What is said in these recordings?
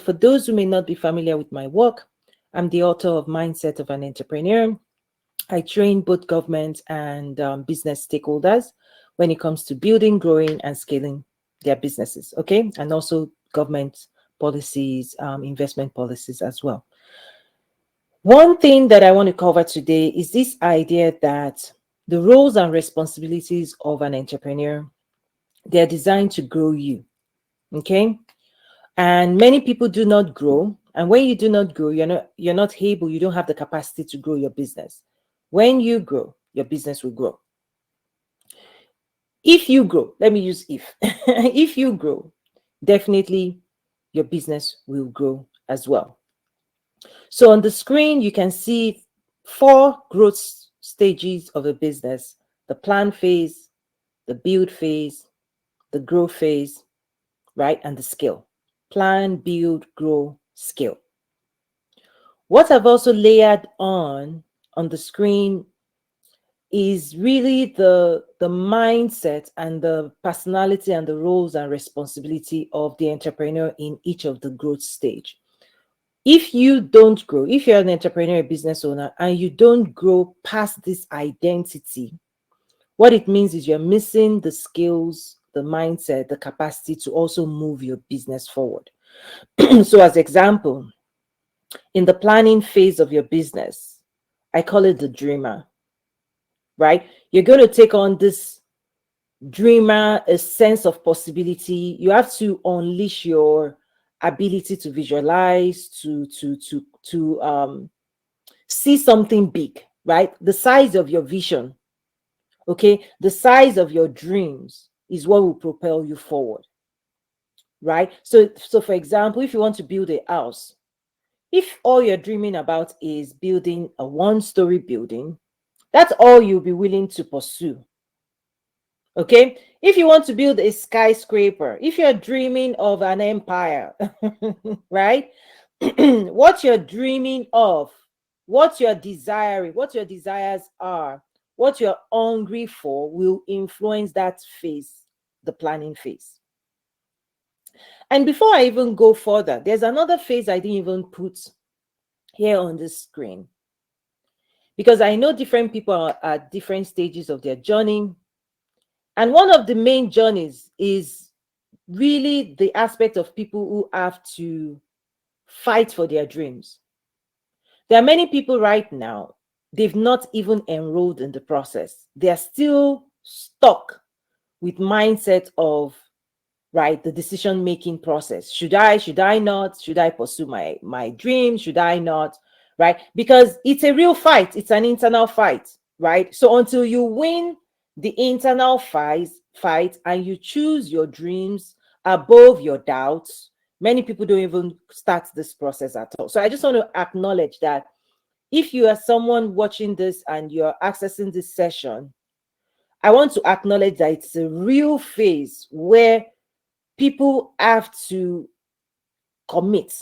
For those who may not be familiar with my work, I'm the author of Mindset of an Entrepreneur. I train both government and business stakeholders when it comes to building, growing, and scaling their businesses, okay? And also government policies, investment policies as well. One thing that I want to cover today is this idea that the roles and responsibilities of an entrepreneur, they're designed to grow you, okay? And many people do not grow. And when you do not grow, you're not able, you don't have the capacity to grow your business. When you grow, your business will grow. If you grow, let me use if. If you grow, definitely your business will grow as well. So on the screen, you can see 4 growth stages of a business: the plan phase, the build phase, the grow phase, right? And the scale. Plan, build, grow, scale. What I've also layered on the screen is really the mindset and the personality and the roles and responsibility of the entrepreneur in each of the growth stage. If you don't grow, if you're an entrepreneur, a business owner, and you don't grow past this identity, what it means is you're missing the skills, the mindset, the capacity to also move your business forward. So as example, in the planning phase of your business, I call it the dreamer, right? You're going to take on this dreamer, a sense of possibility. You have to unleash your ability to visualize, to see something big, right? The size of your vision, okay? The size of your dreams is what will propel you forward, right? So for example, if you want to build a house, if all you're dreaming about is building a 1-story building, that's all you'll be willing to pursue. Okay, if you want to build a skyscraper, if you're dreaming of an empire, right? What you're dreaming of, what you're desiring, what your desires are, what you're hungry for will influence that phase, the planning phase. And before I even go further, there's another phase I didn't even put here on the screen, because I know different people are at different stages of their journey. And one of the main journeys is really the aspect of people who have to fight for their dreams. There are many people right now, they've not even enrolled in the process. They are still stuck with mindset of, right, the decision-making process. Should I not? Should I pursue my dream? Should I not? Right? Because it's a real fight. It's an internal fight, right? So until you win the internal fight and you choose your dreams above your doubts, many people don't even start this process at all. So I just want to acknowledge that if you are someone watching this and you're accessing this session, I want to acknowledge that it's a real phase where people have to commit,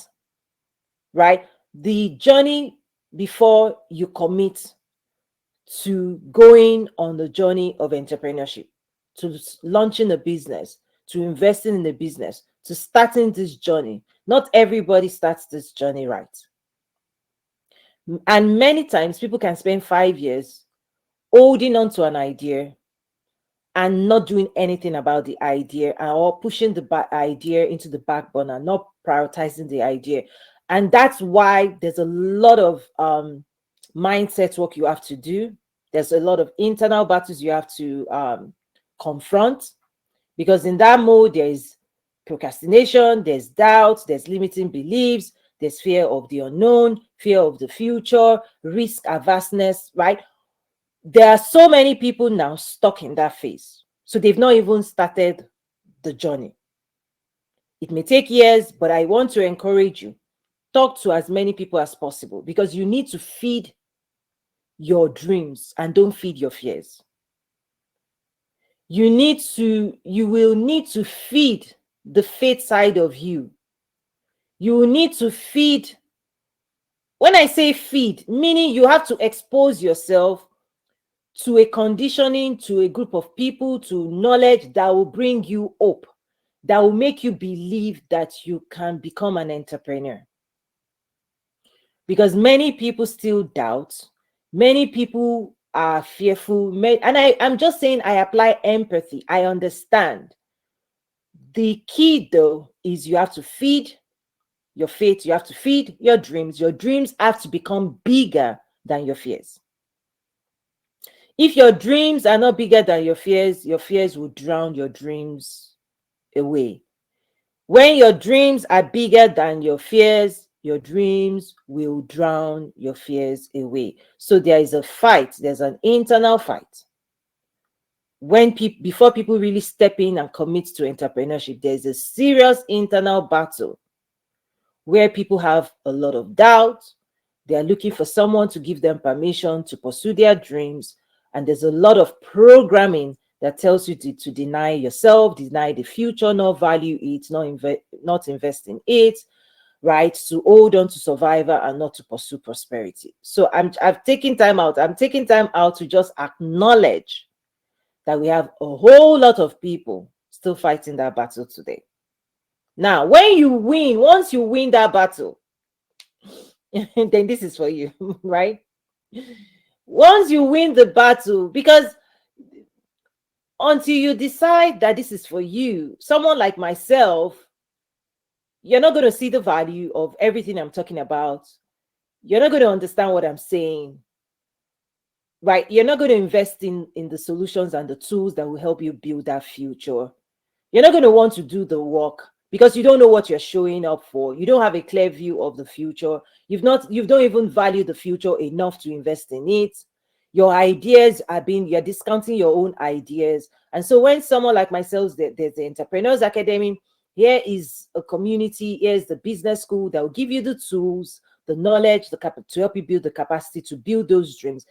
right? The journey before you commit to going on the journey of entrepreneurship, to launching a business, to investing in a business, to starting this journey. Not everybody starts this journey right. And many times people can spend 5 years holding on to an idea and not doing anything about the idea, or pushing the idea into the back burner, not prioritizing the idea. And that's why there's a lot of mindset work you have to do. There's a lot of internal battles you have to confront, because in that mode, there's procrastination, there's doubt, there's limiting beliefs, there's fear of the unknown, fear of the future, risk averseness, right? There are so many people now stuck in that phase. So they've not even started the journey. It may take years, but I want to encourage you, talk to as many people as possible, because you need to feed your dreams and don't feed your fears. You will need to feed the faith side of you. You will need to feed. When I say feed, meaning you have to expose yourself to a conditioning, to a group of people, to knowledge that will bring you hope, that will make you believe that you can become an entrepreneur. Because many people still doubt, many people are fearful, and I'm just saying I apply empathy. I understand. The key though is you have to feed your faith, you have to feed your dreams. Your dreams have to become bigger than your fears. If your dreams are not bigger than your fears will drown your dreams away. When your dreams are bigger than your dreams will drown your fears away. So there is a fight, there's an internal fight. Before people really step in and commit to entrepreneurship, there's a serious internal battle where people have a lot of doubt. They are looking for someone to give them permission to pursue their dreams. And there's a lot of programming that tells you to deny yourself, deny the future, not value it, not invest in it, right? To hold on to survival and not to pursue prosperity. So I've taken time out. I'm taking time out to just acknowledge that we have a whole lot of people still fighting that battle today. Now, once you win that battle, then this is for you, right? Once you win the battle, because until you decide that this is for you, someone like myself, you're not going to see the value of everything I'm talking about. You're not going to understand what I'm saying, right? You're not going to invest in the solutions and the tools that will help you build that future. You're not going to want to do the work because you don't know what you're showing up for. You don't have a clear view of the future. You don't even value the future enough to invest in it. Your ideas you're discounting your own ideas. And so when someone like myself, there's the Entrepreneurs Academy, here is a community, here's the business school that will give you the tools, the knowledge, to help you build the capacity to build those dreams.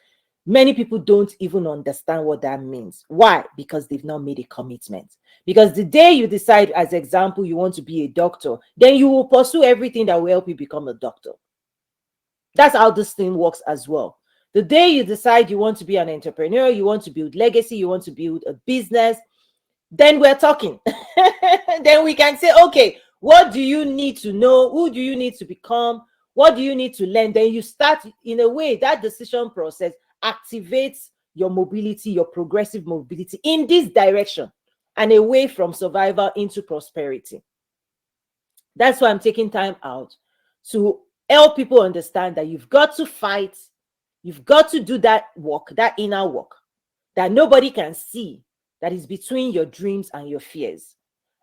Many people don't even understand what that means. Why? Because they've not made a commitment. Because the day you decide, as example, you want to be a doctor, then you will pursue everything that will help you become a doctor. That's how this thing works as well. The day you decide you want to be an entrepreneur, you want to build legacy, you want to build a business, then we're talking. Then we can say, okay, what do you need to know? Who do you need to become? What do you need to learn? Then you start, in a way, that decision process activates your mobility, your progressive mobility in this direction and away from survival into prosperity. That's why I'm taking time out to help people understand that you've got to fight, you've got to do that work, that inner work that nobody can see, that is between your dreams and your fears.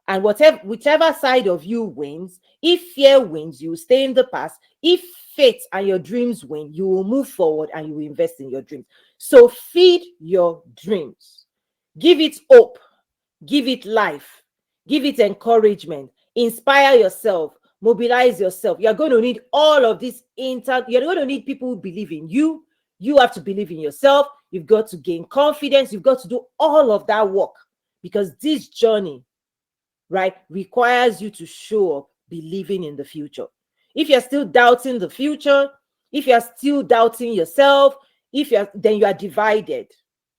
And whichever side of you wins, if fear wins, you will stay in the past. If faith and your dreams win, you will move forward and you will invest in your dreams. So feed your dreams. Give it hope. Give it life. Give it encouragement. Inspire yourself. Mobilize yourself. You're going to need all of this. You're going to need people who believe in you. You have to believe in yourself. You've got to gain confidence. You've got to do all of that work, because this journey, right, requires you to show up believing in the future. If you're still doubting the future, if you're still doubting yourself, then you are divided.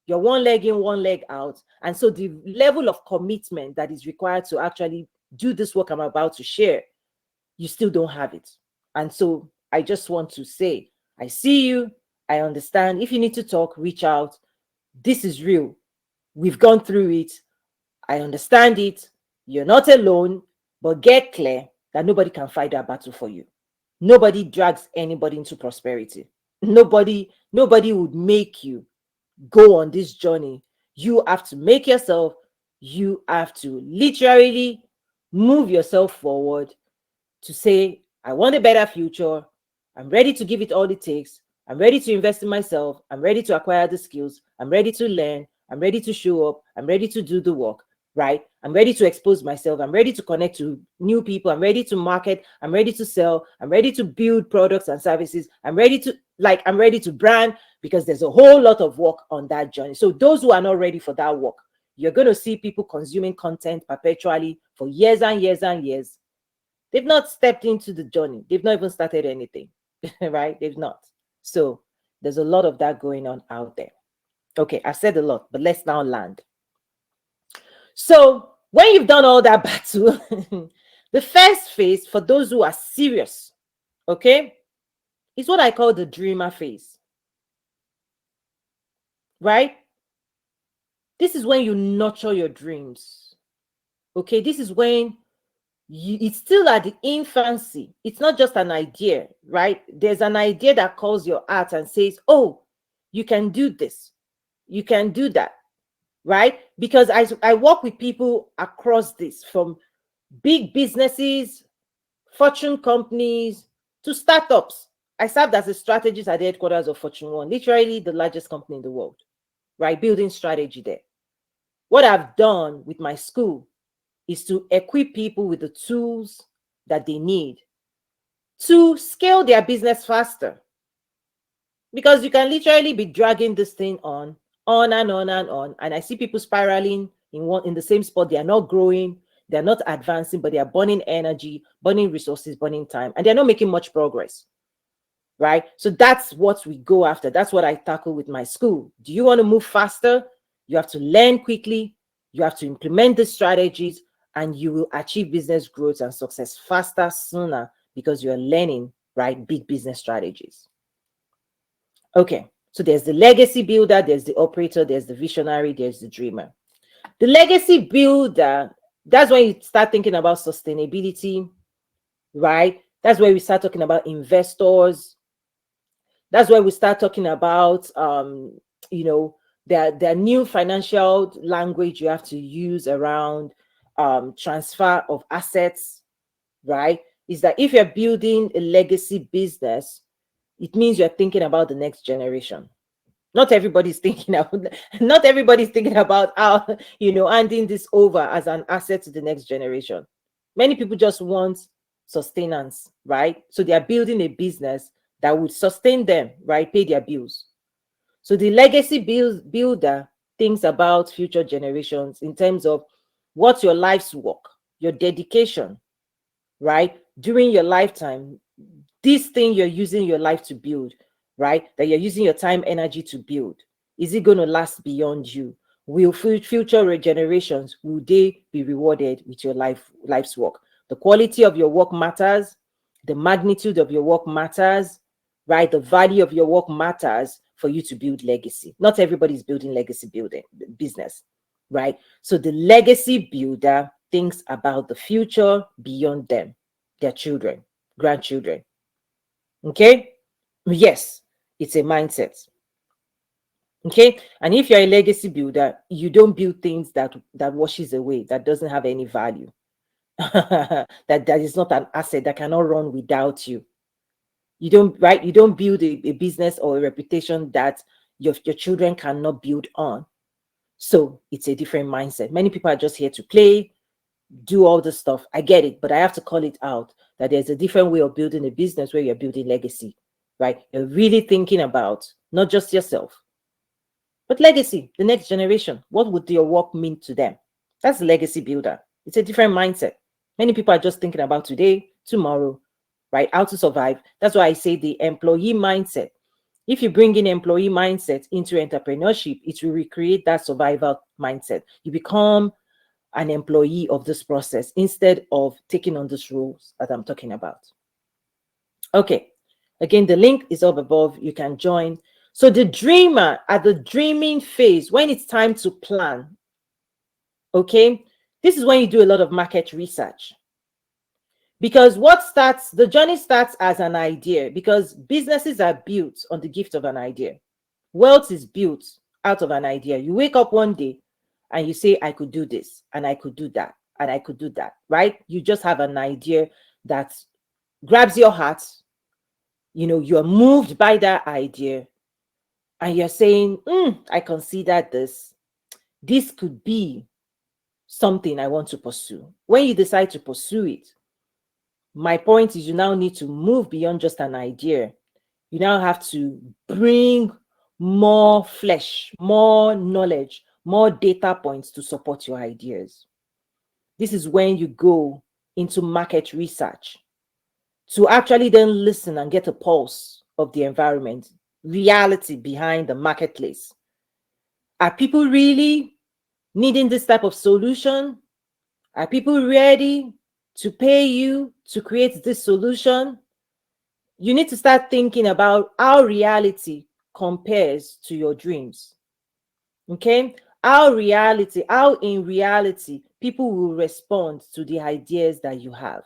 You're one leg in, one leg out. And so the level of commitment that is required to actually do this work I'm about to share, you still don't have it. And so I just want to say, I see you. I understand. If you need to talk, reach out. This is real. We've gone through it. I understand it. You're not alone, but get clear that nobody can fight that battle for you. Nobody drags anybody into prosperity. Nobody would make you go on this journey. You have to make yourself, you have to literally move yourself forward to say, I want a better future. I'm ready to give it all it takes. I'm ready to invest in myself. I'm ready to acquire the skills. I'm ready to learn. I'm ready to show up. I'm ready to do the work, right? I'm ready to expose myself. I'm ready to connect to new people. I'm ready to market. I'm ready to sell. I'm ready to build products and services. I'm ready to brand, because there's a whole lot of work on that journey. So those who are not ready for that work, you're going to see people consuming content perpetually for years and years and years. They've not stepped into the journey. They've not even started anything, right? They've not. So there's a lot of that going on out there. Okay, I've said a lot, but let's now land. So When you've done all that battle, the first phase for those who are serious, okay, is what I call the dreamer phase, right? This is when you nurture your dreams. Okay, this is when it's still at the infancy. It's not just an idea, right? There's an idea that calls your heart and says, oh, you can do this, you can do that, right? Because I work with people across this, from big businesses, fortune companies, to startups. I served as a strategist at the headquarters of Fortune 1, literally the largest company in the world, right? Building strategy there. What I've done with my school is to equip people with the tools that they need to scale their business faster. Because you can literally be dragging this thing on and on and on. And I see people spiraling in the same spot. They are not growing, they're not advancing, but they are burning energy, burning resources, burning time, and they're not making much progress. Right? So that's what we go after. That's what I tackle with my school. Do you want to move faster? You have to learn quickly, you have to implement the strategies, and you will achieve business growth and success faster, sooner, because you're learning, right, big business strategies. Okay, so there's the legacy builder, there's the operator, there's the visionary, there's the dreamer. The legacy builder, that's when you start thinking about sustainability, right? That's where we start talking about investors. That's where we start talking about you know, the new financial language you have to use around transfer of assets, right? Is that if you're building a legacy business, it means you're thinking about the next generation. Not everybody's thinking about not everybody's thinking about how, you know, handing this over as an asset to the next generation. Many people just want sustenance, right? So they are building a business that would sustain them, right? Pay their bills. So the legacy builder thinks about future generations in terms of what's your life's work, your dedication, right? During your lifetime, this thing you're using your life to build, right? That you're using your time, energy to build, is it going to last beyond you? Will future generations, will they be rewarded with your life's work? The quality of your work matters, the magnitude of your work matters, right? The value of your work matters for you to build legacy. Not everybody's building legacy building business, right? So the legacy builder thinks about the future beyond them, their children, grandchildren. Okay? Yes, it's a mindset. Okay? And if you're a legacy builder, you don't build things that washes away, that doesn't have any value. that is not an asset, that cannot run without you. You don't, right? You don't build a business or a reputation that your children cannot build on. So it's a different mindset. Many people are just here to play, do all the stuff. I get it, but I have to call it out that there's a different way of building a business where you're building legacy, right? You're really thinking about not just yourself, but legacy, the next generation. What would your work mean to them? That's the legacy builder. It's a different mindset. Many people are just thinking about today, tomorrow, right? How to survive. That's why I say the employee mindset. If you bring in employee mindset into entrepreneurship, it will recreate that survival mindset. You become an employee of this process instead of taking on these roles that I'm talking about. Okay, again, the link is up above. You can join. So the dreamer, at the dreaming phase, when it's time to plan, okay, this is when you do a lot of market research. Because the journey starts as an idea, because businesses are built on the gift of an idea. Wealth is built out of an idea. You wake up one day and you say, I could do this, and I could do that, and I could do that, right? You just have an idea that grabs your heart. You know, you're moved by that idea, and you're saying, I consider this. This could be something I want to pursue. When you decide to pursue it, my point is you now need to move beyond just an idea. You now have to bring more flesh, more knowledge, more data points to support your ideas. This is when you go into market research to actually then listen and get a pulse of the environment, reality behind the marketplace. Are people really needing this type of solution? Are people ready to pay you to create this solution? You need to start thinking about how reality compares to your dreams. Okay? How in reality, people will respond to the ideas that you have.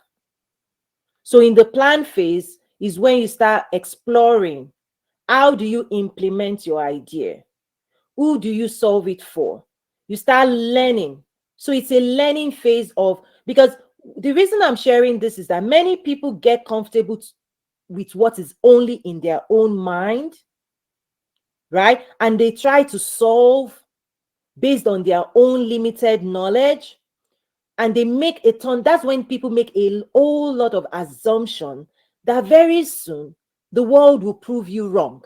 So in the plan phase is when you start exploring, how do you implement your idea? Who do you solve it for? You start learning. So it's a learning phase of, because the reason I'm sharing this is that many people get comfortable with what is only in their own mind, right? And they try to solve based on their own limited knowledge. And they make a ton. That's when people make a whole lot of assumption that very soon the world will prove you wrong.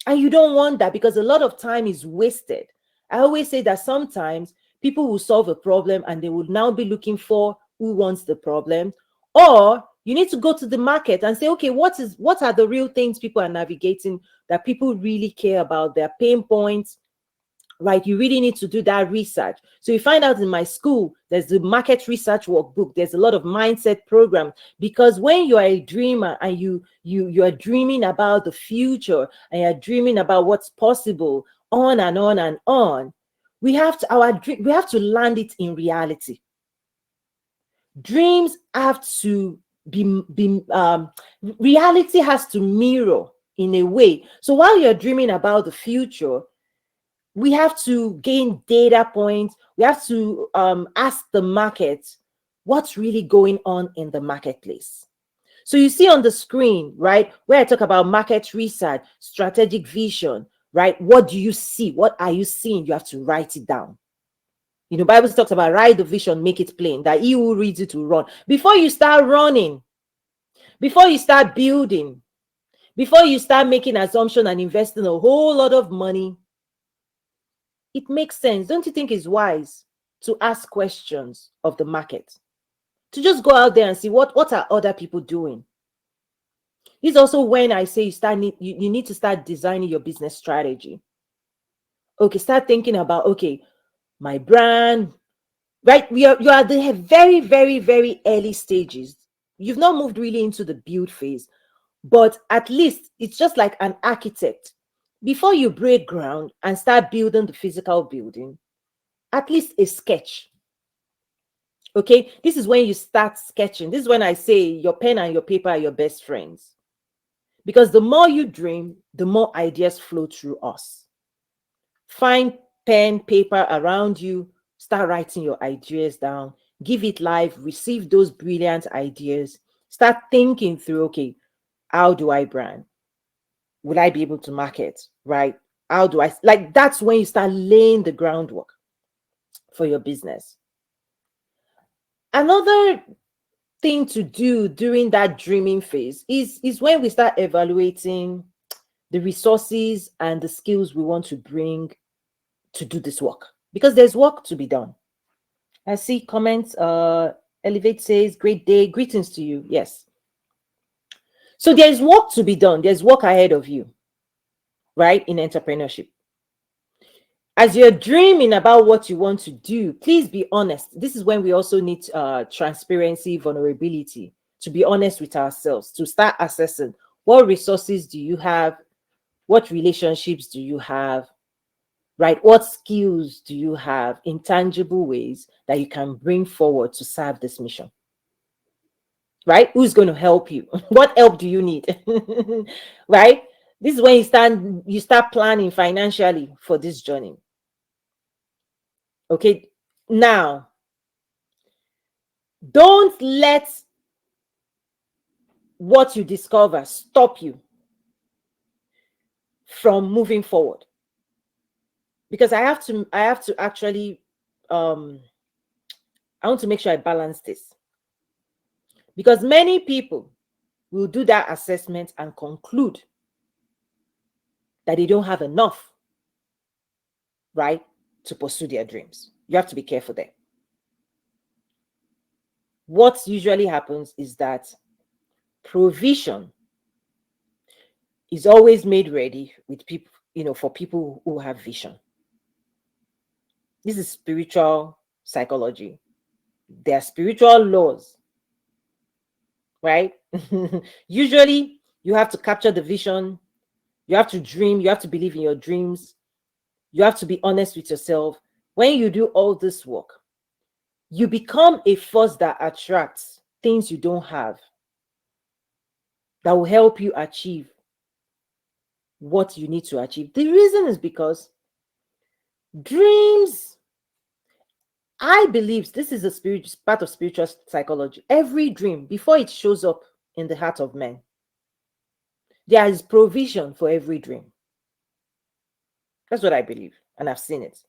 And you don't want that, because a lot of time is wasted. I always say that sometimes people will solve a problem and they would now be looking for who wants the problem. Or you need to go to the market and say, okay, what are the real things people are navigating that people really care about, their pain points, right? You really need to do that research. So you find out in my school, there's the market research workbook. There's a lot of mindset program, because when you are a dreamer and you are dreaming about the future and you're dreaming about what's possible, on and on and on, we have to land it in reality. Dreams have to reality has to mirror in a way. So while you're dreaming about the future, we have to gain data points. We have to ask the market what's really going on in the marketplace. So you see on the screen, right, where I talk about market research, strategic vision, right? What do you see? What are you seeing? You have to write it down. You know, Bible talks about write the vision, make it plain, that he who reads it will run. Before you start running, before you start building, before you start making assumption and investing a whole lot of money, it makes sense. Don't you think it's wise to ask questions of the market? To just go out there and see what are other people doing? It's also when I say you need to start designing your business strategy. Okay, start thinking about, okay, my brand, right? You are at the very, very, very early stages. You've not moved really into the build phase, but at least it's just like an architect. Before you break ground and start building the physical building, at least a sketch. Okay, this is when you start sketching. This is when I say your pen and your paper are your best friends, because the more you dream, the more ideas flow through us. Find pen, paper around you, start writing your ideas down, give it life, receive those brilliant ideas, start thinking through, okay, how do I brand? Will I be able to market, right? How do I, like, that's when you start laying the groundwork for your business. Another thing to do during that dreaming phase is when we start evaluating the resources and the skills we want to bring to do this work, because there's work to be done. I see comments. Elevate says, great day, greetings to you. Yes. So there's work to be done. There's work ahead of you, right? In entrepreneurship. As you're dreaming about what you want to do, please be honest. This is when we also need transparency, vulnerability, to be honest with ourselves, to start assessing what resources do you have, what relationships do you have, right? What skills do you have in tangible ways that you can bring forward to serve this mission, right? Who's going to help you? What help do you need, right? This is when you start planning financially for this journey. Okay, now, don't let what you discover stop you from moving forward, because I have to actually I want to make sure I balance this, because many people will do that assessment and conclude that they don't have enough, right, to pursue their dreams. You have to be careful there. What usually happens is that provision is always made ready with people, for people who have vision. This is spiritual psychology. There are spiritual laws, right? Usually, you have to capture the vision, you have to dream, you have to believe in your dreams, you have to be honest with yourself. When you do all this work, you become a force that attracts things you don't have, that will help you achieve what you need to achieve. The reason is because dreams, I believe this is a part of spiritual psychology. Every dream, before it shows up in the heart of man, there is provision for every dream. That's what I believe, and I've seen it.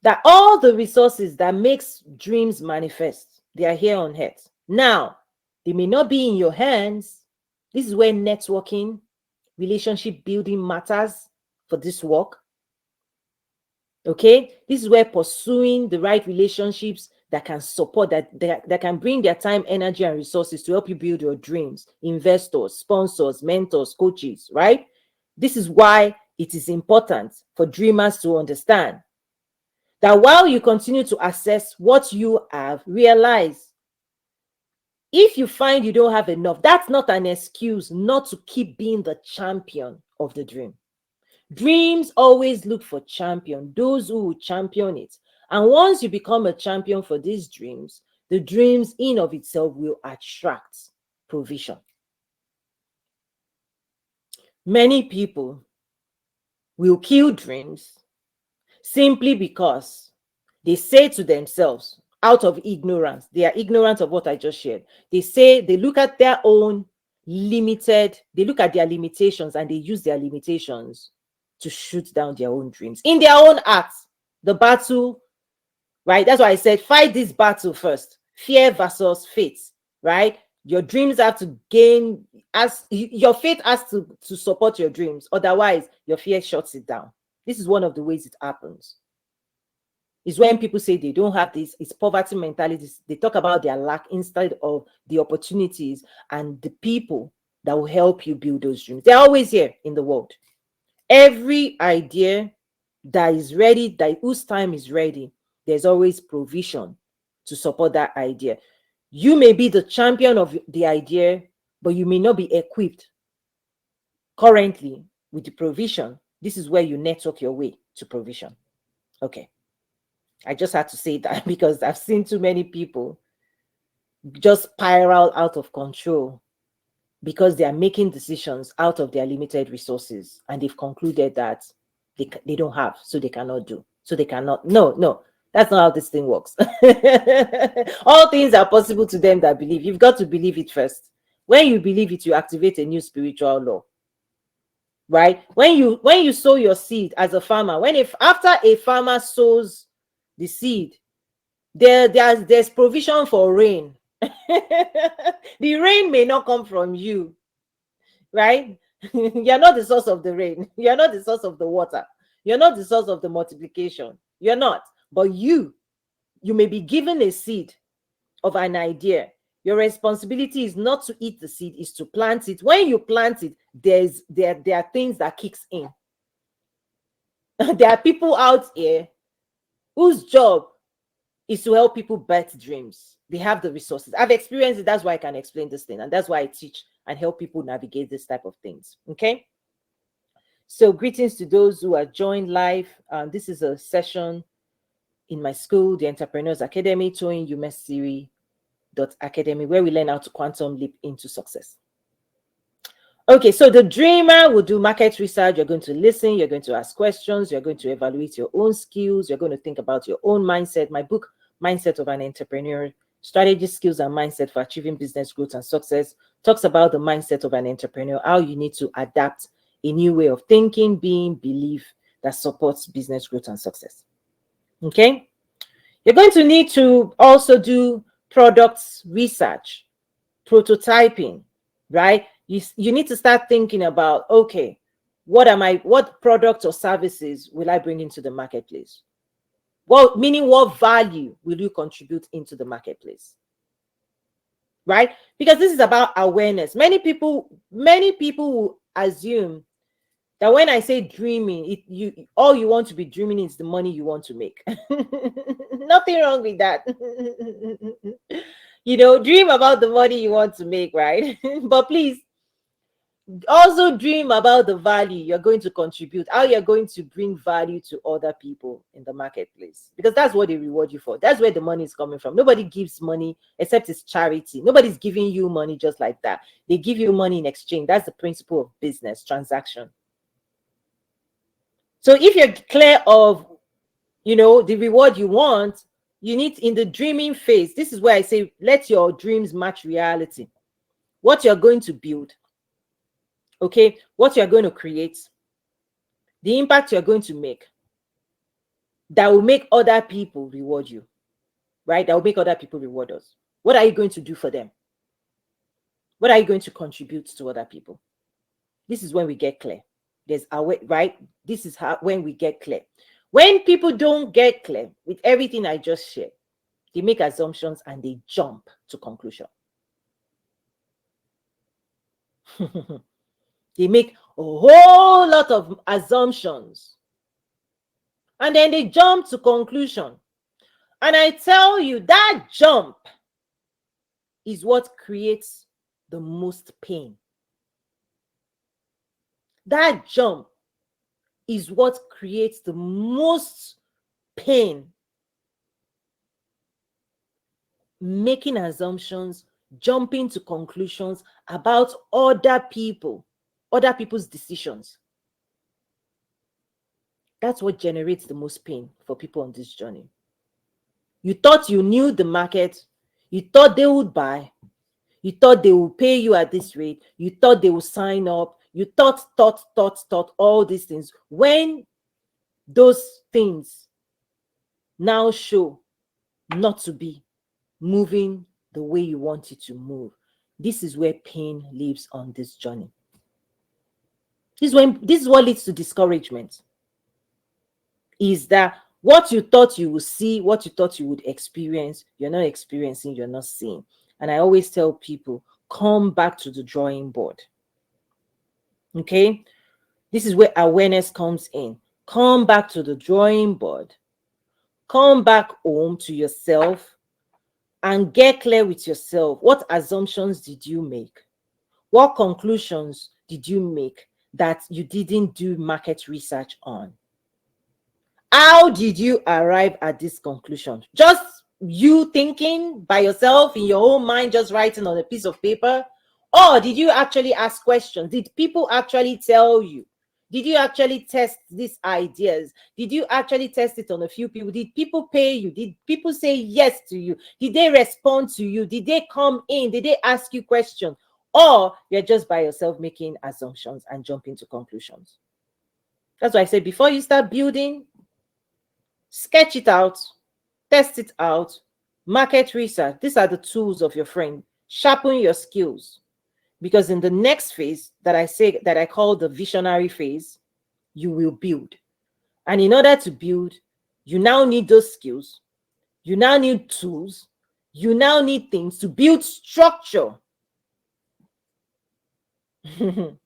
That all the resources that makes dreams manifest, they are here on earth. Now, they may not be in your hands. This is where networking, relationship building matters for this work. Okay, this is where pursuing the right relationships that can support, that can bring their time, energy, and resources to help you build your dreams. Investors, sponsors, mentors, coaches, right? This is why it is important for dreamers to understand that while you continue to assess what you have, realize if you find you don't have enough, that's not an excuse not to keep being the champion of the dream. Dreams always look for champion, those who will champion it. And once you become a champion for these dreams, the dreams in of itself will attract provision. Many people will kill dreams simply because they say to themselves, out of ignorance, they are ignorant of what I just shared. They say, they look at their own they look at their limitations and they use their limitations to shoot down their own dreams in their own acts. The battle, right? That's why I said, fight this battle first. Fear versus faith, right? Your dreams have to gain, as your faith has to support your dreams. Otherwise, your fear shuts it down. This is one of the ways it happens. Is when people say they don't have this, it's poverty mentality. They talk about their lack instead of the opportunities and the people that will help you build those dreams. They're always here in the world. Every idea that is ready, that whose time is ready, there's always provision to support that idea. You may be the champion of the idea, but you may not be equipped currently with the provision. This is where you network your way to provision. Okay. I just had to say that because I've seen too many people just spiral out of control because they are making decisions out of their limited resources, and they've concluded that they don't have, so they cannot do, so they cannot. No, that's not how this thing works. All things are possible to them that believe. You've got to believe it first. When you believe it, you activate a new spiritual law, right? When you sow your seed as a farmer, after a farmer sows the seed, there's provision for rain. The rain may not come from you, right? You're not the source of the rain. You're not the source of the water. You're not the source of the multiplication. You're not. But you may be given a seed of an idea. Your responsibility is not to eat the seed, is to plant it. When you plant it, there are things that kicks in. There are people out here whose job is to help people birth dreams. They have the resources. I've experienced it. That's why I can explain this thing. And that's why I teach and help people navigate this type of things. Okay. So greetings to those who are joined live. This is a session in my school, the Entrepreneurs Academy, Toyin Academy, where we learn how to quantum leap into success. Okay, so the dreamer will do market research. You're going to listen. You're going to ask questions. You're going to evaluate your own skills. You're going to think about your own mindset. My book, Mindset of an Entrepreneur, Strategy, Skills, and Mindset for Achieving Business Growth and Success, talks about the mindset of an entrepreneur, how you need to adapt a new way of thinking, being, belief that supports business growth and success. Okay? You're going to need to also do products research, prototyping, right? You need to start thinking about, okay, what products or services will I bring into the marketplace? Well, meaning what value will you contribute into the marketplace? Right? Because this is about awareness. Many people will assume That when I say dreaming, all you want to be dreaming is the money you want to make. Nothing wrong with that. Dream about the money you want to make, right? But please also dream about the value you're going to contribute, how you're going to bring value to other people in the marketplace, because that's what they reward you for. That's where the money is coming from. Nobody gives money except it's charity. Nobody's giving you money just like that. They give you money in exchange. That's the principle of business transaction. So if you're clear of the reward you want, you need, in the dreaming phase, this is where I say let your dreams match reality. What you're going to build, okay, what you're going to create, the impact you're going to make, that will make other people reward you, right? That will make other people reward us. What are you going to do for them? What are you going to contribute to other people? This is when we get clear. There's our way, right? This is when we get clear. When people don't get clear with everything I just shared, they make assumptions and they jump to conclusion. They make a whole lot of assumptions and then they jump to conclusion. And I tell you, that jump is what creates the most pain. That jump is what creates the most pain. Making assumptions, jumping to conclusions about other people's decisions. That's what generates the most pain for people on this journey. You thought you knew the market. You thought they would buy. You thought they will pay you at this rate. You thought they will sign up. You thought all these things. When those things now show not to be moving the way you want it to move, this is where pain lives on this journey. This is what leads to discouragement. Is that what you thought you would see, what you thought you would experience, you're not experiencing, you're not seeing. And I always tell people, come back to the drawing board. Okay? This is where awareness comes in. Come back to the drawing board. Come back home to yourself and get clear with yourself. What assumptions did you make? What conclusions did you make that you didn't do market research on? How did you arrive at this conclusion? Just you thinking by yourself in your own mind, just writing on a piece of paper? Or did you actually ask questions? Did people actually tell you? Did you actually test these ideas? Did you actually test it on a few people? Did people pay you? Did people say yes to you? Did they respond to you? Did they come in? Did they ask you questions? Or you're just by yourself making assumptions and jumping to conclusions? That's why I said before you start building, sketch it out, test it out, market research. These are the tools of your friend. Sharpen your skills. Because in the next phase that I call the visionary phase, you will build. And in order to build, you now need those skills. You now need tools. You now need things to build structure. In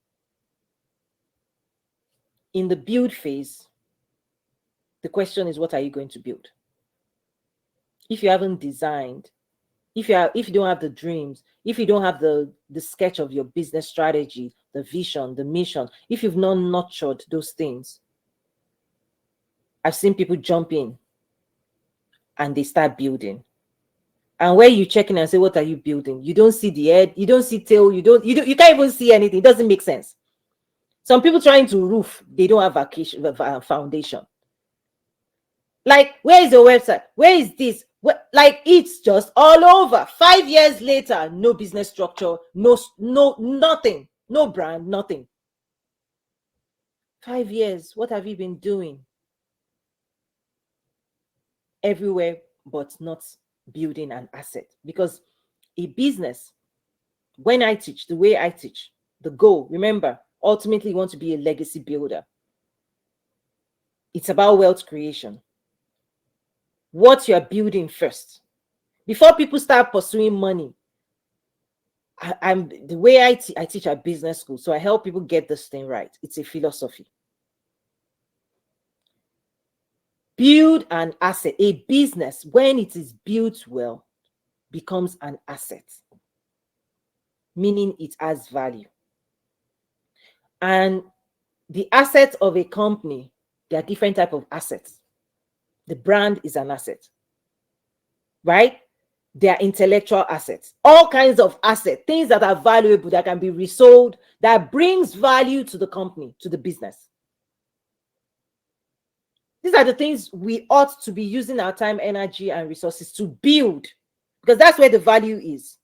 the build phase, the question is, what are you going to build? If you haven't designed, if you don't have the dreams, if you don't have the sketch of your business strategy, the vision, the mission, if you've not nurtured those things, I've seen people jump in and they start building. And where you check in and say, what are you building? You don't see the head, you don't see tail, you can't even see anything. It doesn't make sense. Some people trying to roof, they don't have foundation. Like, where is your website? Where is this? Like, it's just all over. 5 years later, no business structure, no nothing, no brand, nothing. 5 years, what have you been doing? Everywhere, but not building an asset. Because a business, when I teach, the way I teach, the goal, remember, ultimately you want to be a legacy builder. It's about wealth creation. What you're building first. Before people start pursuing money, I'm the way I teach at business school, so I help people get this thing right. It's a philosophy. Build an asset. A business, when it is built well, becomes an asset, meaning it has value. And the assets of a company, there are different types of assets. The brand is an asset, right? They are intellectual assets, all kinds of assets, things that are valuable, that can be resold, that brings value to the company, to the business. These are the things we ought to be using our time, energy, and resources to build, because that's where the value is.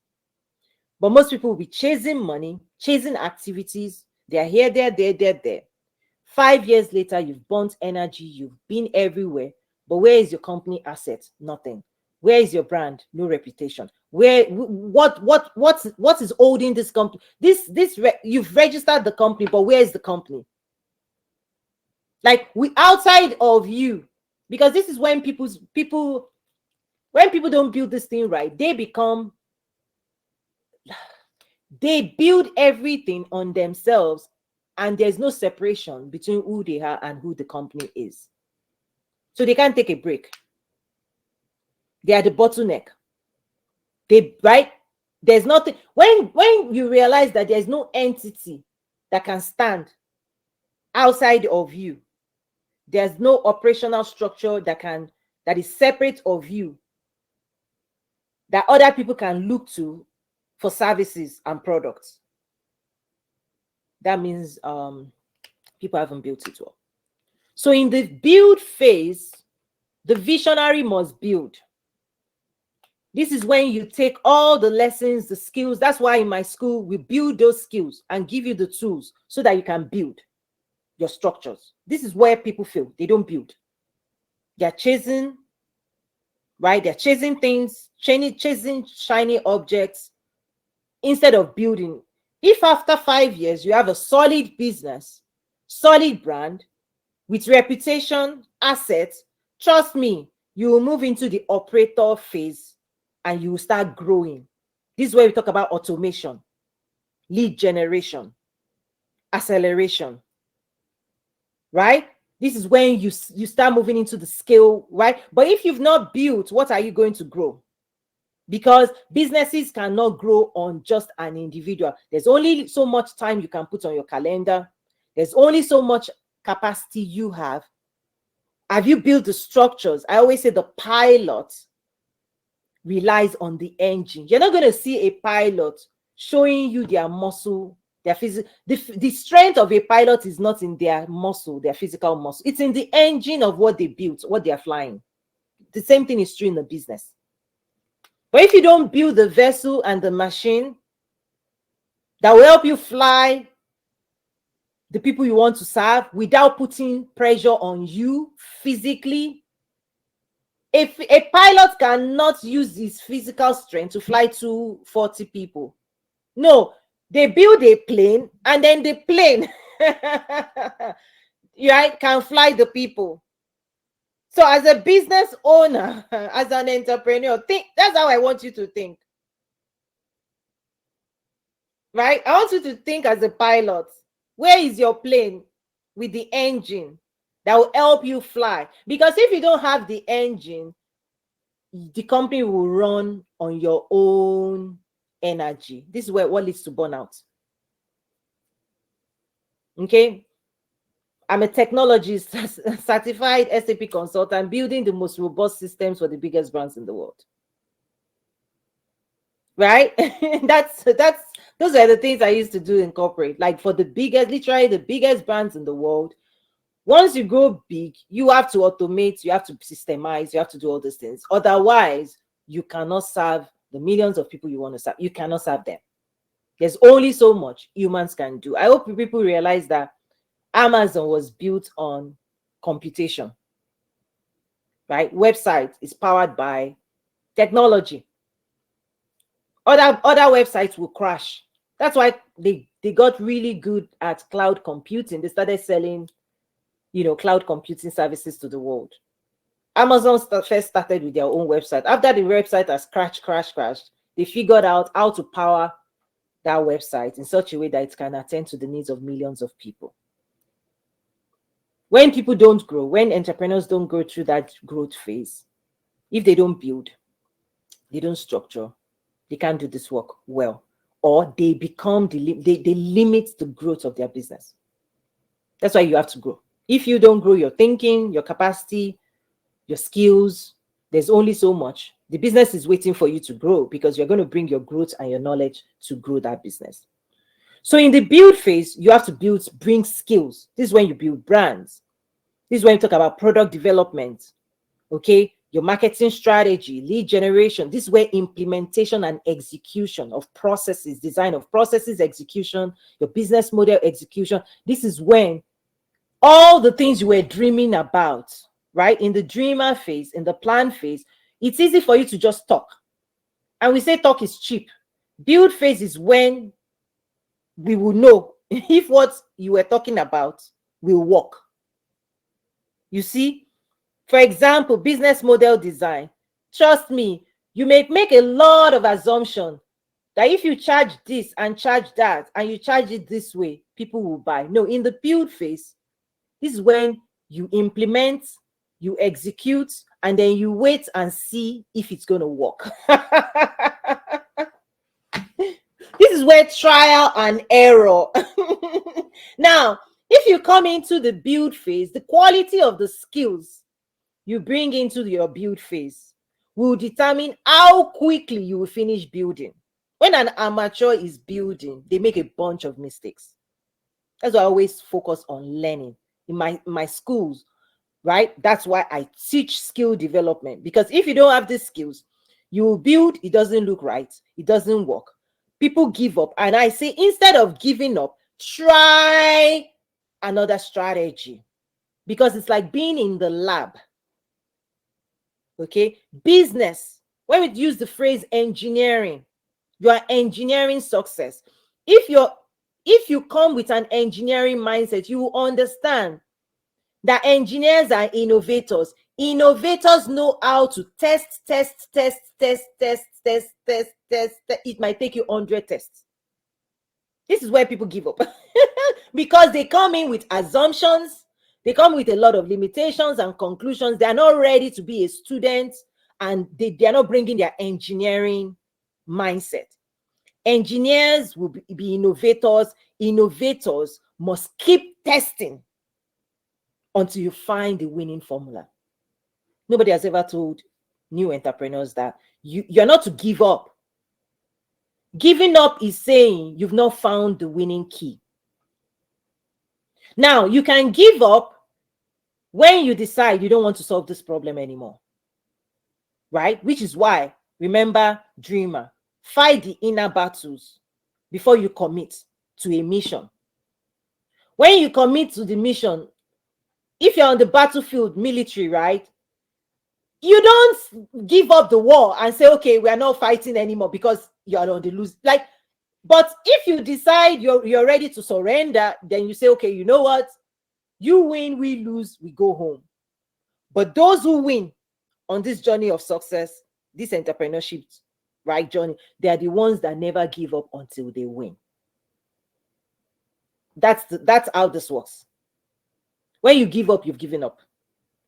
But most people will be chasing money, chasing activities. They are here, there. 5 years later, you've burnt energy, you've been everywhere. But where is your company asset? Nothing. Where is your brand? No reputation. What is holding this company? You've registered the company, but where is the company? Like, we outside of you, because this is when people don't build this thing right, they build everything on themselves, and there's no separation between who they are and who the company is. So they can't take a break. They are the bottleneck. There's nothing. When you realize that there's no entity that can stand outside of you, there's no operational structure that is separate of you, that other people can look to for services and products, that means people haven't built it well. So in the build phase, the visionary must build. This is when you take all the lessons, the skills. That's why in my school, we build those skills and give you the tools so that you can build your structures. This is where people fail. They don't build. They're chasing, right? They're chasing things, chasing shiny objects instead of building. If after 5 years you have a solid business, solid brand with reputation, assets, trust me, you will move into the operator phase and you will start growing. This is where we talk about automation, lead generation, acceleration, right? This is when you start moving into the scale, right? But if you've not built, what are you going to grow? Because businesses cannot grow on just an individual. There's only so much time you can put on your calendar. There's only so much capacity you have. Have you built the structures? I always say the pilot relies on the engine. You're not going to see a pilot showing you their muscle, their physical. The strength of a pilot is not in their muscle, their physical muscle. It's in the engine of what they built, what they are flying. The same thing is true in the business. But if you don't build the vessel and the machine that will help you fly the people you want to serve without putting pressure on you physically, if a pilot cannot use his physical strength to fly 240 people, no, they build a plane and then the plane right, can fly the people. So as a business owner, as an entrepreneur, that's how I want you to think. Right? I want you to think as a pilot. Where is your plane with the engine that will help you fly? Because if you don't have the engine, the company will run on your own energy. This is what leads to burnout. Okay? I'm a technologist, certified SAP consultant, building the most robust systems for the biggest brands in the world. Right? Those are the things I used to do in corporate. Like for the biggest, literally the biggest brands in the world. Once you go big, you have to automate, you have to systemize, you have to do all these things. Otherwise, you cannot serve the millions of people you want to serve. You cannot serve them. There's only so much humans can do. I hope people realize that Amazon was built on computation, right? Website is powered by technology. Other websites will crash. That's why they got really good at cloud computing. They started selling, cloud computing services to the world. Amazon first started with their own website. After the website has crashed, they figured out how to power that website in such a way that it can attend to the needs of millions of people. When people don't grow, when entrepreneurs don't go through that growth phase, if they don't build, they don't structure, they can't do this work well, or they become they limit the growth of their business. That's why you have to grow. If you don't grow your thinking, your capacity, your skills, there's only so much. The business is waiting for you to grow because you're going to bring your growth and your knowledge to grow that business. So in the build phase, you have to bring skills. This is when you build brands. This is when you talk about product development, okay? Your marketing strategy, lead generation. This is where implementation and execution of processes, design of processes, execution, your business model execution. This is when all the things you were dreaming about, right? In the dreamer phase, in the plan phase, it's easy for you to just talk. And we say talk is cheap. Build phase is when we will know if what you were talking about will work. You see, for example, business model design. Trust me, you may make a lot of assumptions that if you charge this and charge that and you charge it this way, people will buy. No, in the build phase, this is when you implement, you execute, and then you wait and see if it's going to work. This is where trial and error. Now, if you come into the build phase, the quality of the skills you bring into your build phase will determine how quickly you will finish building. When an amateur is building, they make a bunch of mistakes. That's why I always focus on learning. In my schools, right? That's why I teach skill development, because if you don't have these skills, you will build, it doesn't look right, it doesn't work. People give up. And I say, instead of giving up, try another strategy, because it's like being in the lab. Okay, business, when we use the phrase engineering, you are engineering success. If you come with an engineering mindset, you will understand that engineers are innovators. Innovators know how to test. It might take you 100 tests. This is where people give up because they come in with assumptions. They come with a lot of limitations and conclusions. They are not ready to be a student, and they are not bringing their engineering mindset. Engineers will be innovators. Innovators must keep testing until you find the winning formula. Nobody has ever told new entrepreneurs that you're not to give up. Giving up is saying you've not found the winning key. Now, you can give up when you decide you don't want to solve this problem anymore, right? Which is why, remember, dreamer, fight the inner battles before you commit to a mission. When you commit to the mission, if you're on the battlefield, military, right? You don't give up the war and say, okay, we are not fighting anymore because you're on the lose. But if you decide you're ready to surrender, then you say, okay, you know what? You win, we lose, we go home. But those who win on this journey of success, this entrepreneurship, right, journey, they are the ones that never give up until they win. That's how this works. When you give up, you've given up.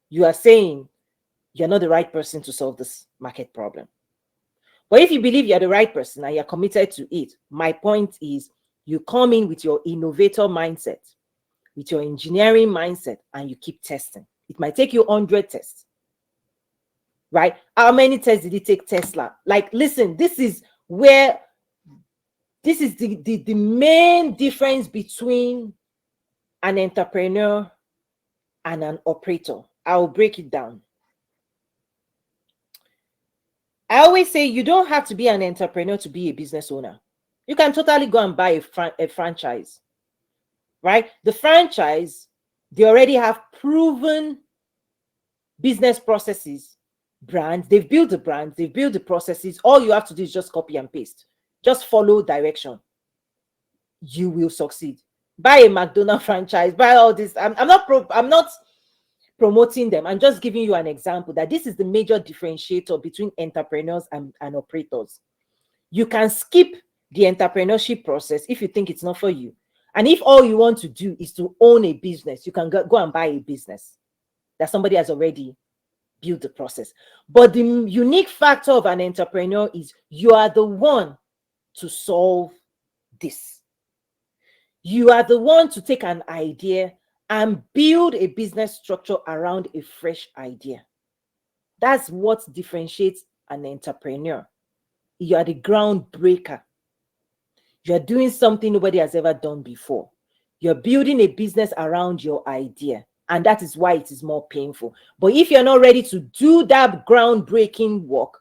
You are saying you're not the right person to solve this market problem. But if you believe you're the right person and you're committed to it, my point is you come in with your innovator mindset, with your engineering mindset, and you keep testing. It might take you 100 tests, right? How many tests did it take Tesla? Listen, this is the main difference between an entrepreneur and an operator. I'll break it down. I always say you don't have to be an entrepreneur to be a business owner. You can totally go and buy a franchise, right? The franchise, they already have proven business processes, brands. They've built the brands, they've built the processes. All you have to do is just copy and paste. Just follow direction. You will succeed. Buy a McDonald's franchise, buy all this. I'm not promoting them. I'm just giving you an example that this is the major differentiator between entrepreneurs and operators. You can skip the entrepreneurship process if you think it's not for you. And if all you want to do is to own a business, you can go and buy a business that somebody has already built the process. But the unique factor of an entrepreneur is you are the one to solve this. You are the one to take an idea and build a business structure around a fresh idea. That's what differentiates an entrepreneur. You are the groundbreaker. You're doing something nobody has ever done before. You're building a business around your idea. And that is why it is more painful. But if you're not ready to do that groundbreaking work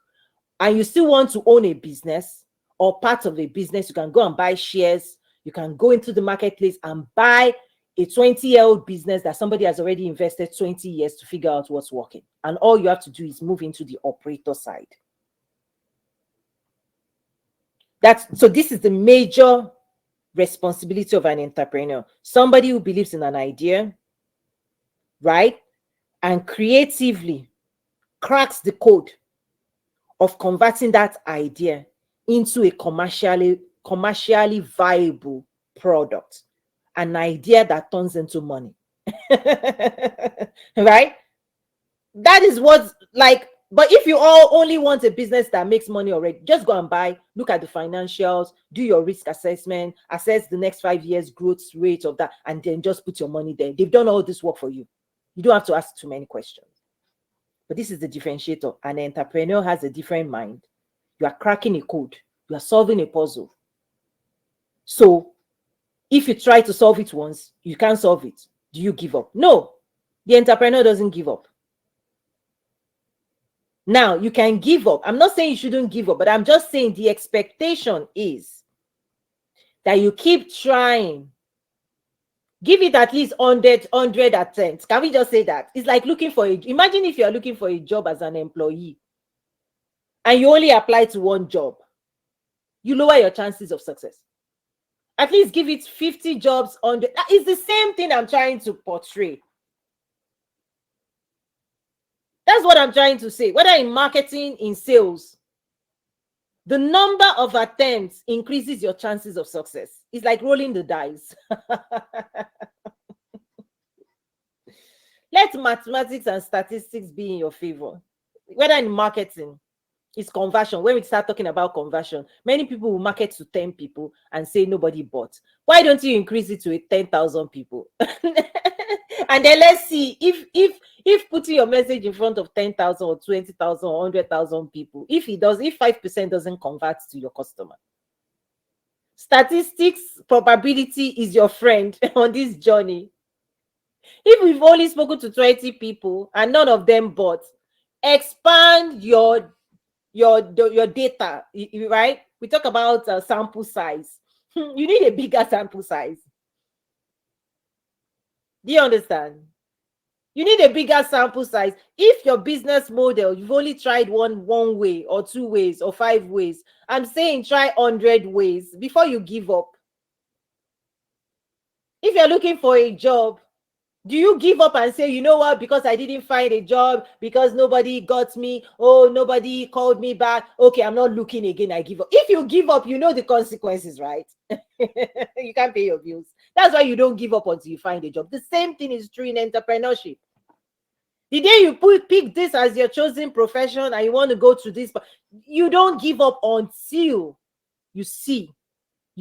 and you still want to own a business or part of a business, you can go and buy shares. You can go into the marketplace and buy a 20-year-old business that somebody has already invested 20 years to figure out what's working. And all you have to do is move into the operator side. So this is the major responsibility of an entrepreneur. Somebody who believes in an idea, right? And creatively cracks the code of converting that idea into a commercially viable product. An idea that turns into money. Right? That is what's like. But if you all only want a business that makes money already, just go and buy, look at the financials, do your risk assessment, assess the next 5 years growth rate of that, and then just put your money there. They've done all this work for you. You don't have to ask too many questions. But this is the differentiator. An entrepreneur has a different mind. You are cracking a code. You are solving a puzzle. So if you try to solve it once, you can't solve it. Do you give up? No. The entrepreneur doesn't give up. Now, you can give up. I'm not saying you shouldn't give up, but I'm just saying the expectation is that you keep trying. Give it at least 100 attempts. Can we just say that? It's like looking for imagine if you're looking for a job as an employee and you only apply to one job. You lower your chances of success. At least give it 50 jobs on the. It's the same thing I'm trying to portray. That's what I'm trying to say. Whether in marketing, in sales, the number of attempts increases your chances of success. It's like rolling the dice. Let mathematics and statistics be in your favor. Whether in marketing, it's conversion. When we start talking about conversion, many people will market to 10 people and say nobody bought. Why don't you increase it to 10,000 people? And then let's see if putting your message in front of 10,000 or 20,000 or 100,000 people, if 5% doesn't convert to your customer. Statistics, probability is your friend on this journey. If we've only spoken to 20 people and none of them bought, expand your data, right? We talk about sample size. You need a bigger sample size. Do you understand? You need a bigger sample size. If your business model, you've only tried one way or 2 ways or 5 ways, I'm saying try 100 ways before you give up. If you're looking for a job, do you give up and say, you know what, because I didn't find a job, because nobody got me, oh, nobody called me back, okay, I'm not looking again, I give up. If you give up, you know the consequences, right? You can't pay your bills. That's why you don't give up until you find a job. The same thing is true in entrepreneurship. The day you pick this as your chosen profession and you want to go to this, you don't give up until you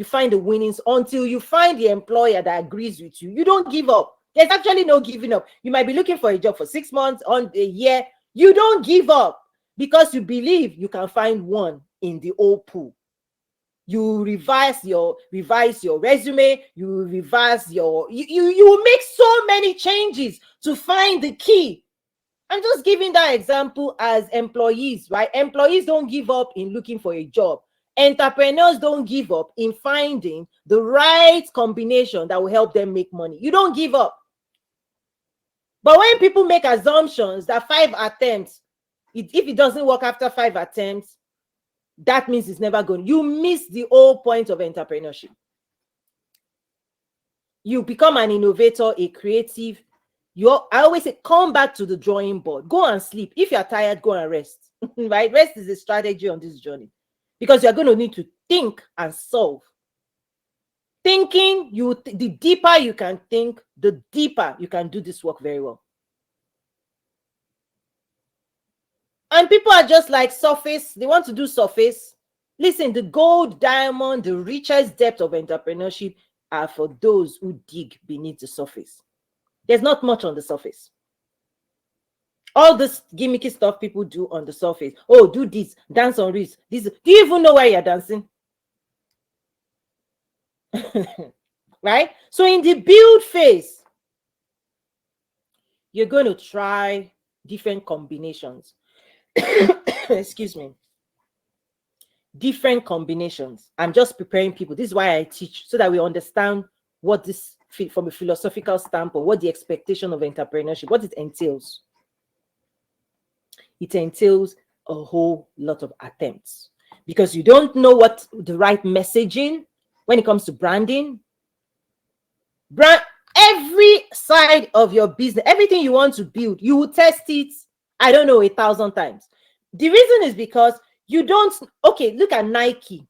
find the winnings, until you find the employer that agrees with you. You don't give up. There's actually no giving up. You might be looking for a job for 6 months, on a year. You don't give up because you believe you can find one in the old pool. You revise your resume, you revise you make so many changes to find the key. I'm just giving that example as employees, right? Employees don't give up in looking for a job. Entrepreneurs don't give up in finding the right combination that will help them make money. You don't give up. But when people make assumptions that 5 attempts, if it doesn't work after 5 attempts, that means it's never going. You miss the whole point of entrepreneurship. You become an innovator, a creative. I always say, come back to the drawing board. Go and sleep. If you're tired, go and rest. Right? Rest is a strategy on this journey because you're going to need to think and solve. Thinking, the deeper you can think, the deeper you can do this work very well. And people are just like surface. They want to do surface. Listen, the gold, diamond, the richest depth of entrepreneurship are for those who dig beneath the surface. There's not much on the surface. All this gimmicky stuff people do on the surface. Oh, do this, dance on this. Do you even know where you're dancing? Right? So in the build phase, you're going to try different combinations. Excuse me. Different combinations. I'm just preparing people. This is why I teach, so that we understand what this, from a philosophical standpoint, what the expectation of entrepreneurship, what it entails. It entails a whole lot of attempts, because you don't know what the right messaging when it comes to branding. Every side of your business, everything you want to build, you will test it, I don't know, 1,000 times. The reason is because you don't. Okay, look at Nike.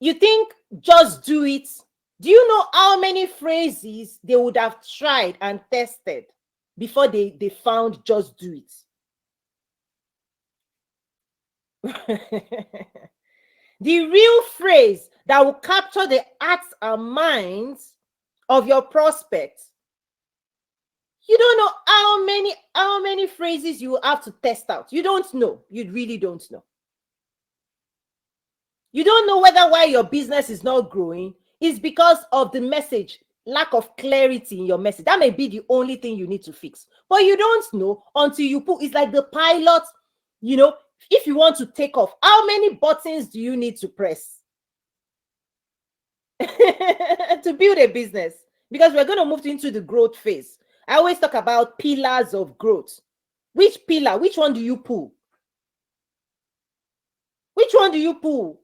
You think just do it. Do you know how many phrases they would have tried and tested before they found just do it? The real phrase that will capture the hearts and minds of your prospects, you don't know how many phrases you have to test out. You don't know. You really don't know. You don't know whether why your business is not growing is because of the message, lack of clarity in your message. That may be the only thing you need to fix. But you don't know until you put. It's like the pilot, you know, if you want to take off, how many buttons do you need to press to build a business? Because we're going to move into the growth phase. I always talk about pillars of growth. Which pillar? Which one do you pull? Which one do you pull?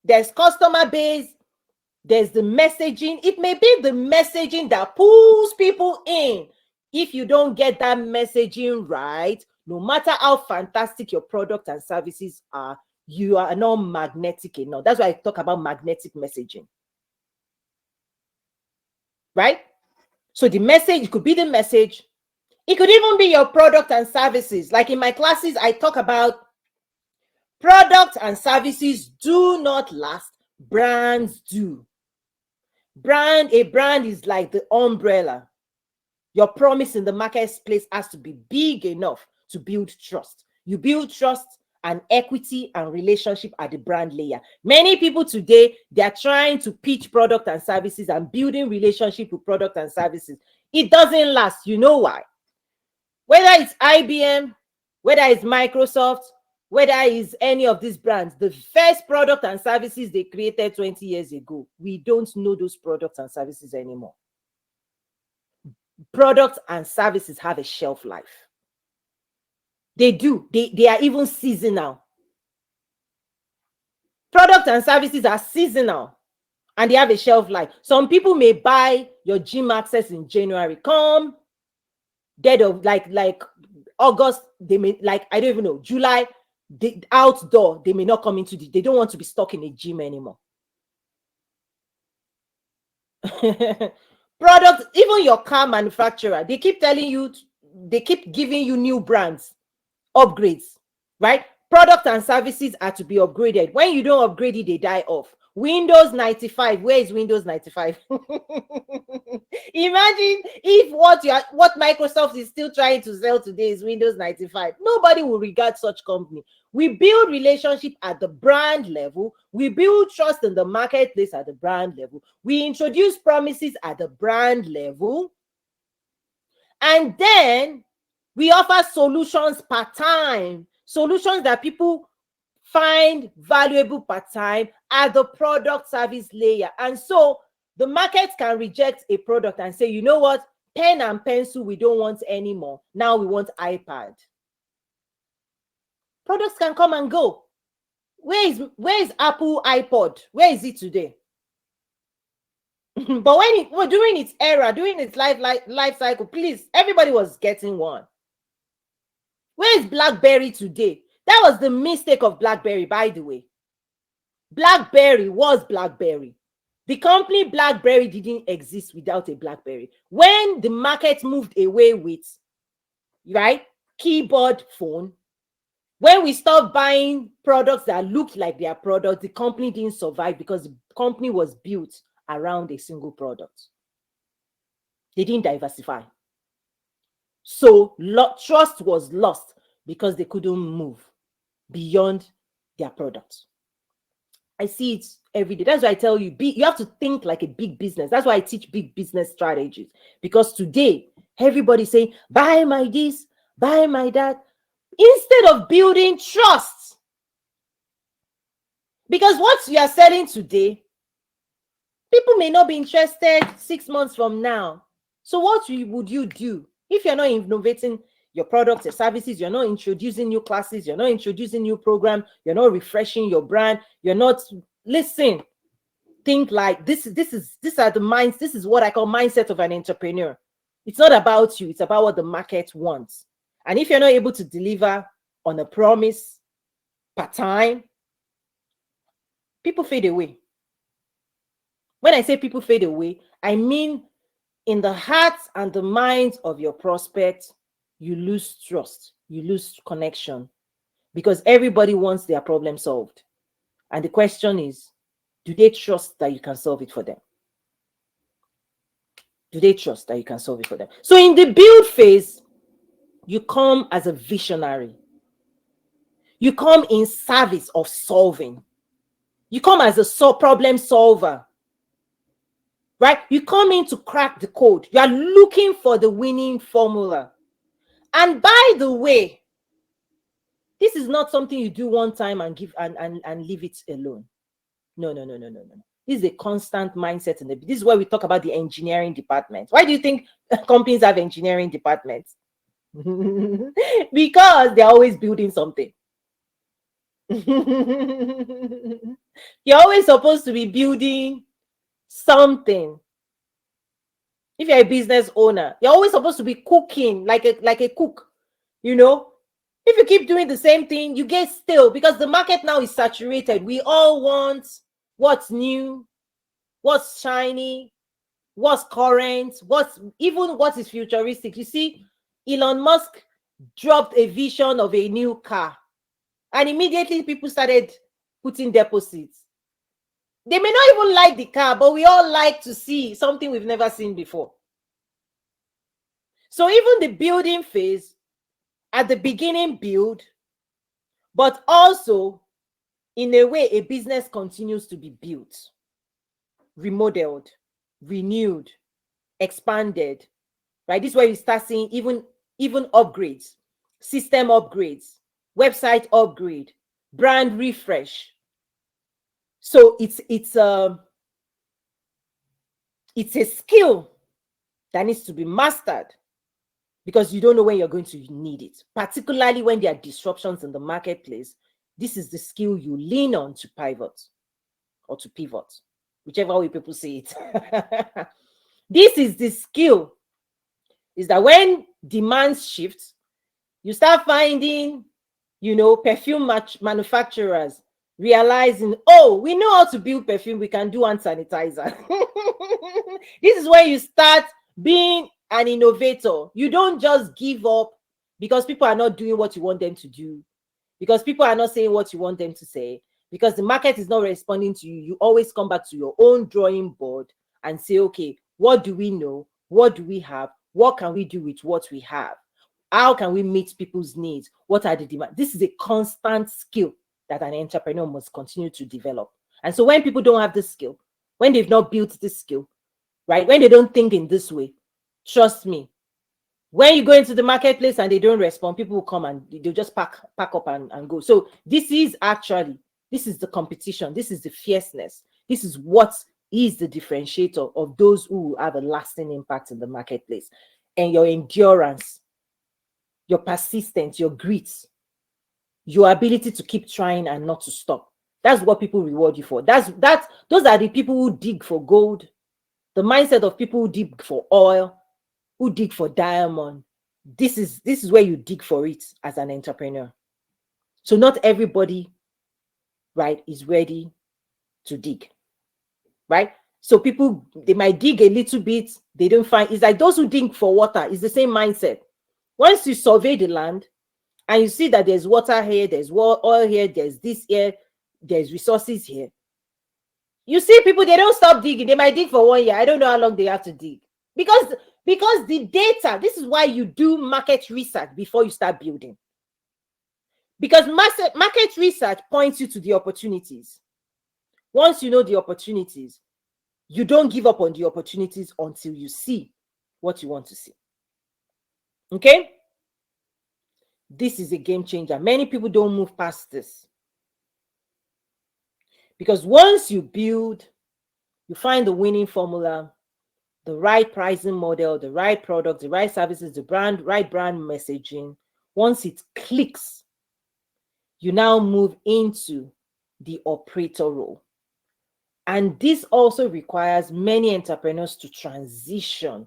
There's customer base. There's the messaging. It may be the messaging that pulls people in. If you don't get that messaging right, no matter how fantastic your product and services are, you are not magnetic enough. That's why I talk about magnetic messaging. Right? So the message, it could be the message. It could even be your product and services. Like in my classes, I talk about products and services do not last. Brands do. A brand is like the umbrella. Your promise in the marketplace has to be big enough to build trust. You build trust and equity and relationship at the brand layer. Many people today, they are trying to pitch product and services and building relationship with product and services. It doesn't last. You know why? Whether it's IBM, whether it's Microsoft, whether it's any of these brands, the first product and services they created 20 years ago, we don't know those products and services anymore. Products and services have a shelf life. They do. They are even seasonal. Products and services are seasonal and they have a shelf life. Some people may buy your gym access in January. Come dead of like August, they may, like, I don't even know, July, the outdoor, they may not come into they don't want to be stuck in a gym anymore. Products, even your car manufacturer, they keep telling you, they keep giving you new brands, upgrades, right? Products and services are to be upgraded. When you don't upgrade it, they die off. Windows 95, where is Windows 95? Imagine if what Microsoft is still trying to sell today is Windows 95. Nobody will regard such company. We build relationship at the brand level. We build trust in the marketplace at the brand level. We introduce promises at the brand level. And then we offer solutions per time. Solutions that people find valuable per time at the product service layer. And so the market can reject a product and say, you know what, pen and pencil, we don't want anymore. Now we want iPad. Products can come and go. Where is Apple iPod? Where is it today? But when during its era, during its life cycle, please, everybody was getting one. Where is BlackBerry today? That was the mistake of BlackBerry, by the way. BlackBerry was BlackBerry. The company BlackBerry didn't exist without a BlackBerry. When the market moved away with, right, keyboard phone, when we stopped buying products that looked like their products, the company didn't survive because the company was built around a single product. They didn't diversify. So trust was lost because they couldn't move beyond their products. I see it every day. That's why I tell you, you have to think like a big business. That's why I teach big business strategies. Because today, everybody's saying, buy my this, buy my that, instead of building trust. Because what you are selling today, people may not be interested 6 months from now. So what would you do if you're not innovating your products, your services, you're not introducing new classes, you're not introducing new program, you're not refreshing your brand, you're not, listen, think like these are the minds, this is what I call mindset of an entrepreneur. It's not about you, it's about what the market wants. And if you're not able to deliver on a promise per time, people fade away. When I say people fade away, I mean in the hearts and the minds of your prospects, you lose trust, you lose connection, because everybody wants their problem solved. And the question is, do they trust that you can solve it for them? Do they trust that you can solve it for them? So in the build phase, you come as a visionary. You come in service of solving. You come as a problem solver. Right? You come in to crack the code. You are looking for the winning formula. And by the way, this is not something you do one time and give and leave it alone. No. This is a constant mindset. This is where we talk about the engineering department. Why do you think companies have engineering departments? Because they're always building something. You're always supposed to be building something. If you're a business owner, you're always supposed to be cooking like a cook. You know, if you keep doing the same thing, you get stale because the market now is saturated. We all want what's new, what's shiny, what's current, what is futuristic. You see, Elon Musk dropped a vision of a new car, and immediately people started putting deposits. They may not even like the car, but we all like to see something we've never seen before. So even the building phase, at the beginning build, but also in a way a business continues to be built, remodeled, renewed, expanded, right? This is where you start seeing even upgrades, system upgrades, website upgrade, brand refresh. So it's a skill that needs to be mastered, because you don't know when you're going to need it, particularly when there are disruptions in the marketplace. This is the skill you lean on to pivot, whichever way people say it. This is the skill, is that when demands shift, you start finding, perfume manufacturers realizing, oh, we know how to build perfume, we can do hand sanitizer. This is where you start being an innovator. You don't just give up because people are not doing what you want them to do, because people are not saying what you want them to say, because the market is not responding to you. You always come back to your own drawing board and say, okay, what do we know? What do we have? What can we do with what we have? How can we meet people's needs? What are the demands? This is a constant skill that an entrepreneur must continue to develop. And so when people don't have this skill, when they've not built this skill, right, when they don't think in this way, trust me, when you go into the marketplace and they don't respond, people will come and they'll just pack up and go. So this is the competition. This is the fierceness. This is what is the differentiator of those who have a lasting impact in the marketplace. And your endurance, your persistence, your grit, your ability to keep trying and not to stop. That's what people reward you for. Those are the people who dig for gold, the mindset of people who dig for oil, who dig for diamond. This is where you dig for it as an entrepreneur. So not everybody, right, is ready to dig, right? So people, they might dig a little bit, they don't find. It's like those who dig for water. It's the same mindset. Once you survey the land and you see that there's water here, there's oil here, there's this here, there's resources here, you see people, they don't stop digging. They might dig for 1 year. I don't know how long they have to dig, because the data, this is why you do market research before you start building, because market research points you to the opportunities. Once you know the opportunities, you don't give up on the opportunities until you see what you want to see. Okay? This is a game changer. Many people don't move past this, because once you build, you find the winning formula, the right pricing model, the right product, the right services, the right brand messaging. Once it clicks, you now move into the operator role. And this also requires many entrepreneurs to transition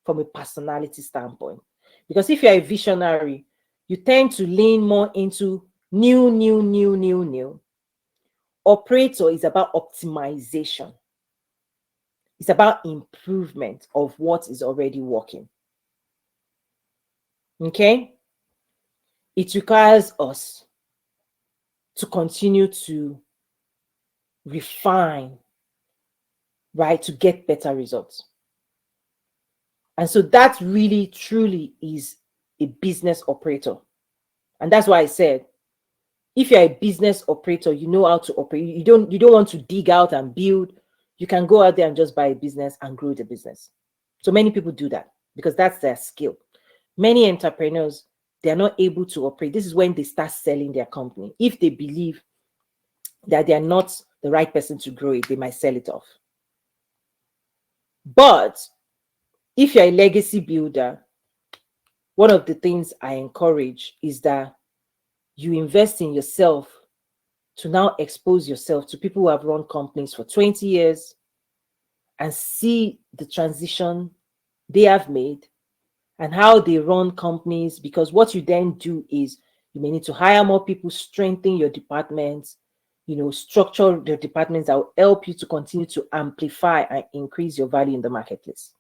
from a personality standpoint. Because if you're a visionary, you tend to lean more into new. Operator is about optimization. It's about improvement of what is already working. Okay? It requires us to continue to refine, right, to get better results. And so that really, truly is a business operator. And that's why I said, if you're a business operator, you know how to operate. You don't want to dig out and build. You can go out there and just buy a business and grow the business. So many people do that because that's their skill. Many entrepreneurs, they're not able to operate. This is when they start selling their company. If they believe that they're not the right person to grow it, they might sell it off. But if you're a legacy builder, one of the things I encourage is that you invest in yourself to now expose yourself to people who have run companies for 20 years and see the transition they have made and how they run companies. Because what you then do is you may need to hire more people, strengthen your departments, structure the departments that will help you to continue to amplify and increase your value in the marketplace.